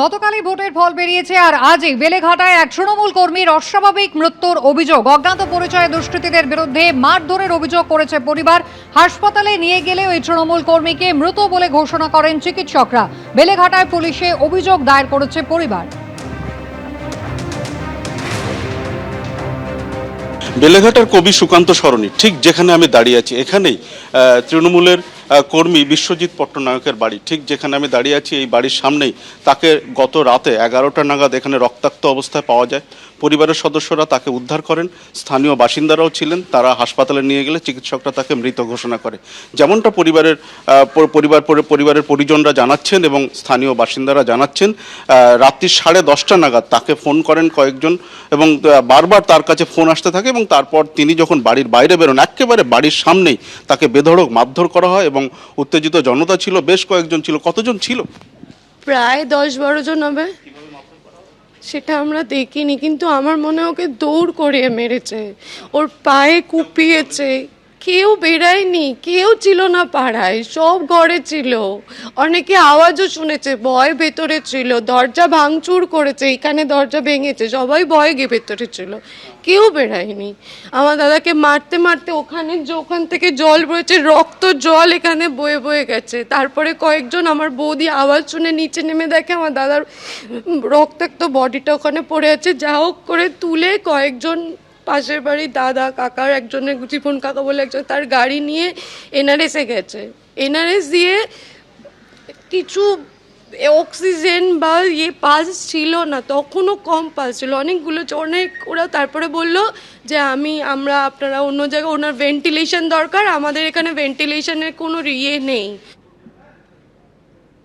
গতকালই ভোটের ফল বেরিয়েছে আর আজই বেলেঘাটায় এক তৃণমূল কর্মীর অস্বাভাবিক মৃত্যুর অভিযোগ। অজ্ঞাত পরিচয়ে দুষ্কৃতীদের বিরুদ্ধে মারধরের অভিযোগ করেছে পরিবার। হাসপাতালে নিয়ে গেলে ওই তৃণমূল কর্মীকে মৃত বলে ঘোষণা করেন চিকিৎসকরা। বেলেঘাটায় পুলিশে অভিযোগ দায়ের করেছে পরিবার। বেলেঘাটার কবি সুকান্ত সরণি ঠিক যেখানে আমি দাঁড়িয়ে আছি, এখানেই তৃণমূলের কর্মী বিশ্বজিৎ পট্টনায়কের বাড়ি। ঠিক যেখানে আমি দাঁড়িয়ে আছি এই বাড়ির সামনেই তাকে গত রাতে 11টা নাগাদ এখানে রক্তাক্ত অবস্থায় পাওয়া যায়। পরিবারের সদস্যরা তাকে উদ্ধার করেন, স্থানীয় বাসিন্দারাও ছিলেন। তারা হাসপাতালে নিয়ে গেলে চিকিৎসকরা তাকে মৃত ঘোষণা করে। যেমনটা পরিবারের পরিজনরা জানাচ্ছেন এবং স্থানীয় বাসিন্দারা জানাচ্ছেন, রাত্রি 10:30 নাগাদ তাকে ফোন করেন কয়েকজন এবং বারবার তার কাছে ফোন আসতে থাকে এবং তারপর তিনি যখন বাড়ির বাইরে বেরোন, একেবারে বাড়ির সামনেই তাকে বেধড়ক মারধর করা হয় এবং উত্তেজিত জনতা ছিল, বেশ কয়েকজন ছিল। কতজন ছিল? প্রায় 10-12 জন হবে। সেটা আমরা দেখিনি, কিন্তু আমার মনে হয় ওকে দৌড় করিয়ে মেরেছে, ওর পায়ে কুপিয়েছে। কেউ বেরায়নি, কেউ ছিল না পাড়ায়, সব ঘরে ছিল। অনেকে আওয়াজও শুনেছে, ভয় ভেতরে ছিল, দরজা ভাঙচুর করেছে, এখানে দরজা ভেঙেছে, সবাই ভয়ে গিয়ে ভেতরে ছিল, কেউ বেরায়নি। আমার দাদাকে মারতে মারতে ওখান থেকে জল বয়েছে, রক্ত জল এখানে বয়ে বয়ে গেছে। তারপরে কয়েকজন, আমার বৌদি আওয়াজ শুনে নিচে নেমে দেখে আমার দাদার রক্তাক্ত বডিটা ওখানে পড়ে আছে। যা হোক করে তুলে কয়েকজন পাশের বাড়ির দাদা কাকার একজনের, জীবন কাকা বলে একজন, তার গাড়ি নিয়ে এনআরএসে গেছে। এনআরএস দিয়ে কিছু অক্সিজেন বা পালস ছিল না, তখনও কম পালস ছিল, অনেকগুলো অনেক। ওরা তারপরে বলল যে আপনারা অন্য জায়গায়, ওনার ভেন্টিলেশন দরকার, আমাদের এখানে ভেন্টিলেশনের কোনো নেই।